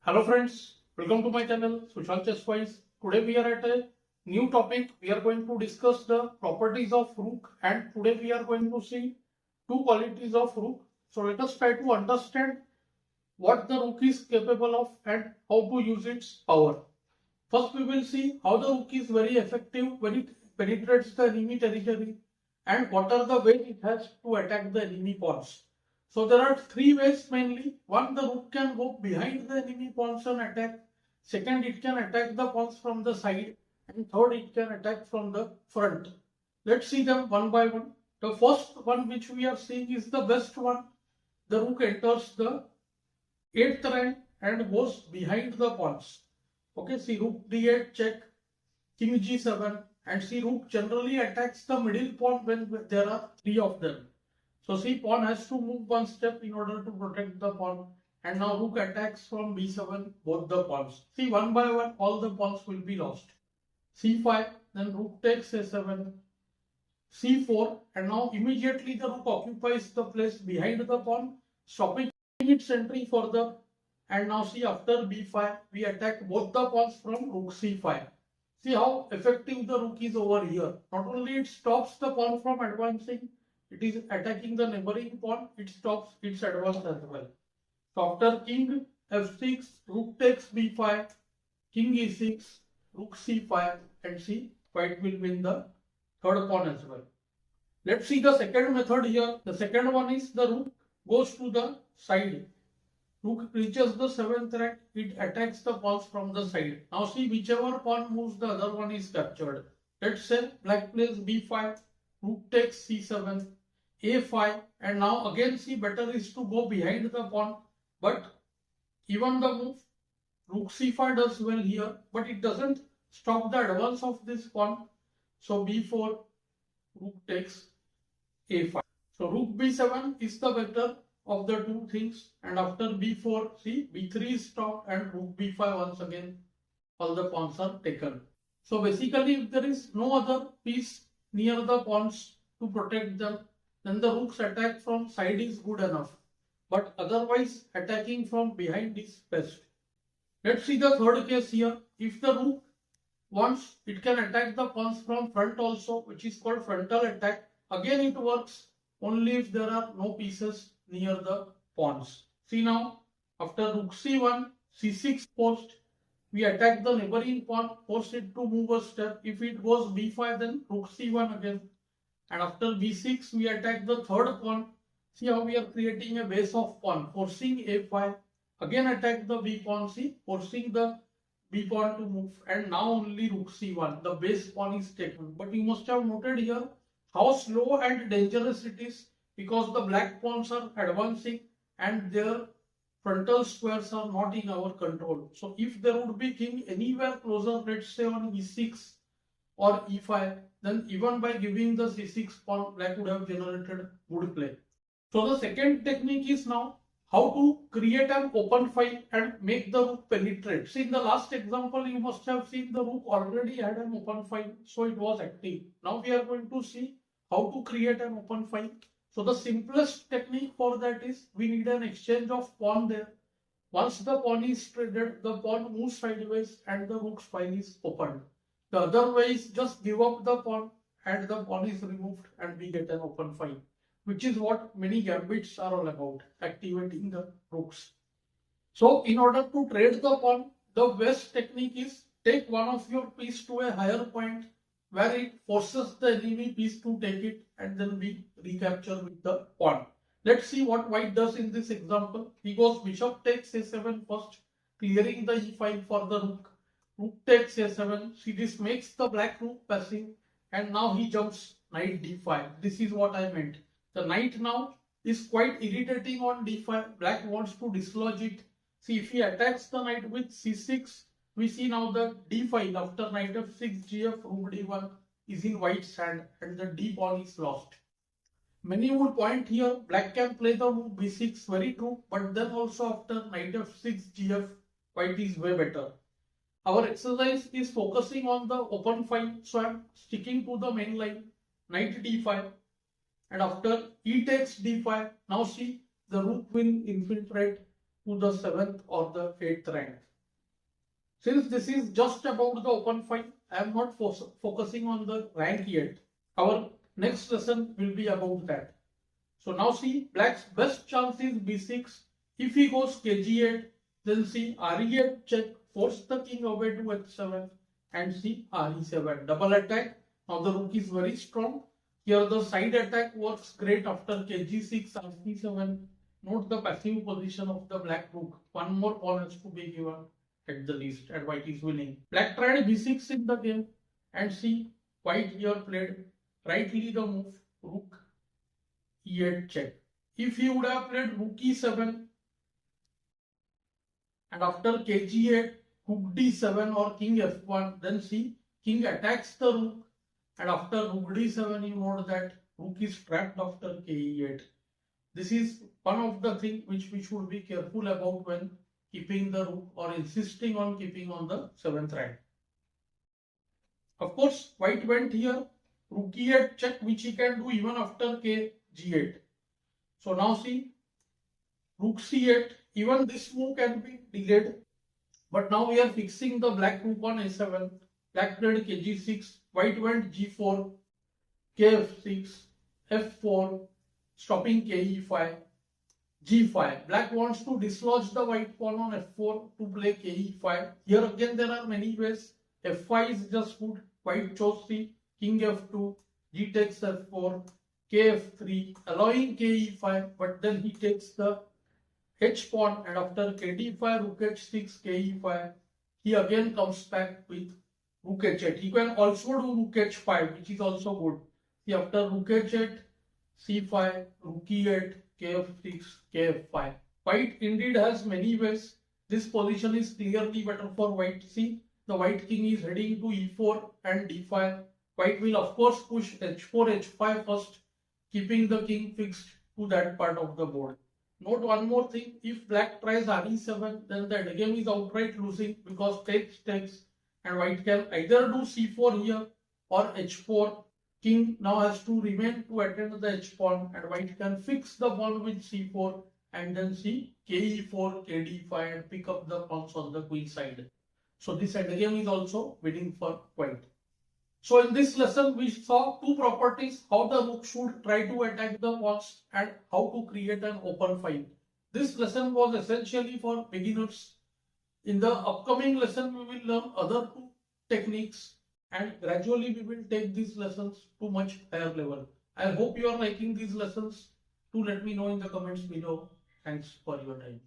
Hello friends, welcome to my channel Sushant. Today we are at a new topic. We are going to discuss the properties of Rook, and today we are going to see two qualities of Rook. So let us try to understand what the Rook is capable of and how to use its power. First we will see how the Rook is very effective when it penetrates the enemy territory and what are the ways it has to attack the enemy pawns. So there are three ways mainly. One, the Rook can go behind the enemy pawns and attack. Second, it can attack the pawns from the side. And third, it can attack from the front. Let's see them one by one. The first one which we are seeing is the best one. The Rook enters the 8th rank and goes behind the pawns. Okay, see Rook D8 check, King G7, and see Rook generally attacks the middle pawn when there are three of them. So see, pawn has to move one step in order to protect the pawn. And now Rook attacks from B7 both the pawns. See, one by one all the pawns will be lost. C5, then Rook takes A7, C4, and now immediately the Rook occupies the place behind the pawn, stopping its entry further. And now see, after B5 we attack both the pawns from Rook C5. See how effective the Rook is over here. Not only it stops the pawn from advancing, it is attacking the neighboring pawn, it stops its advance as well. So after King F6, Rook takes B5, King E6, Rook C5, and see, white will win the third pawn as well. Let's see the second method here. The second one is the Rook goes to the side. Rook reaches the 7th rank, it attacks the pawns from the side. Now see, whichever pawn moves, the other one is captured. Let's say black plays B5, Rook takes C7, A5, and now again see, better is to go behind the pawn, but even the move Rook C5 does well here, but it doesn't stop the advance of this pawn. So B4, Rook takes A5. So Rook B7 is the better of the two things, and after B4, see, B3 is stopped and Rook B5 once again all the pawns are taken. So basically, if there is no other piece near the pawns to protect them, then the Rook's attack from side is good enough, but otherwise attacking from behind is best. Let's see the third case here. If the Rook wants, it can attack the pawns from front also, which is called frontal attack. Again it works only if there are no pieces near the pawns. See now, after Rook C1, C6 post, we attack the neighboring pawn, force it to move a step. If it goes B5, then Rook C1 again. And after B6, we attack the third pawn. See how we are creating a base of pawn, forcing A5. Again attack the B pawn, see, forcing the B pawn to move. And now only Rook C1, the base pawn is taken. But you must have noted here how slow and dangerous it is, because the black pawns are advancing and their frontal squares are not in our control. So if there would be king anywhere closer, let's say on E6 or E5, then even by giving the C6 pawn, black would have generated good play. So the second technique is now how to create an open file and make the Rook penetrate. See, in the last example, you must have seen the Rook already had an open file, so it was active. Now we are going to see how to create an open file. So the simplest technique for that is we need an exchange of pawn there. Once the pawn is traded, the pawn moves sideways and the Rook's file is opened. The other way is just give up the pawn and the pawn is removed and we get an open file, which is what many gambits are all about, activating the Rooks. So in order to trade the pawn, the best technique is take one of your piece to a higher point where it forces the enemy piece to take it, and then we recapture with the pawn. Let's see what white does in this example. He goes bishop takes A7 first, clearing the E5 for the Rook. Rook takes A7. See, this makes the black Rook passive, and now he jumps knight D5. This is what I meant. The knight now is quite irritating on D5. Black wants to dislodge it. See, if he attacks the knight with C6, we see now the D file after knight F6, GF, Rook D1 is in white's hand and the D pawn is lost. Many would point here, black can play the move B6, very true, but then also after knight F6, GF, white is way better. Our exercise is focusing on the open file, so I am sticking to the main line, knight D5, and after E takes D5, now see, the Rook will infiltrate to the 7th or the 8th rank. Since this is just about the open fight, I am not focusing on the rank yet. Our next lesson will be about that. So now see, black's best chance is b6. If he goes kg8, then see re8 check, force the king away to h7 and see re7. Double attack. Now the rook is very strong. Here the side attack works great after kg6, rc7. Note the passive position of the black rook. One more pawn has to be given at the least, and white is winning. Black tried b6 in the game, and see, white here played rightly the move rook e8 check. If he would have played rook e7 and after kg8 rook d7 or king f1, then see, king attacks the rook, and after rook d7 you know that rook is trapped after ke8. This is one of the things which we should be careful about when keeping the rook or insisting on keeping on the 7th rank. Of course, white went here, rook e8 check, which he can do even after kg8. So now see, rook c8, even this move can be delayed. But now we are fixing the black rook on a7. Black played kg6, white went g4, kf6, f4, stopping ke5, g5. Black wants to dislodge the white pawn on f4 to play ke5. Here again there are many ways. f5 is just good. White chose c, king f2, g takes f4, kf3, allowing ke5, but then he takes the h pawn, and after kd5, rook h6, ke5, he again comes back with rook h8. He can also do rook h5, which is also good. See, after rook h8, c5, rook e8, kf6, kf5. White indeed has many ways. This position is clearly better for white. See, the white king is heading to e4 and d5. White will of course push h4, h5 first, keeping the king fixed to that part of the board. Note one more thing, if black tries re7, then the game is outright losing because takes, and white can either do c4 here or h4. King now has to remain to attend the h pawn, and white can fix the pawn with c4 and then see ke4, kd5 and pick up the pawns on the queen side. So this endgame is also winning for white. So in this lesson we saw two properties, how the rook should try to attack the pawns and how to create an open fight. This lesson was essentially for beginners. In the upcoming lesson we will learn other two techniques, and gradually we will take these lessons to much higher level. I hope you are liking these lessons. Do let me know in the comments below. Thanks for your time.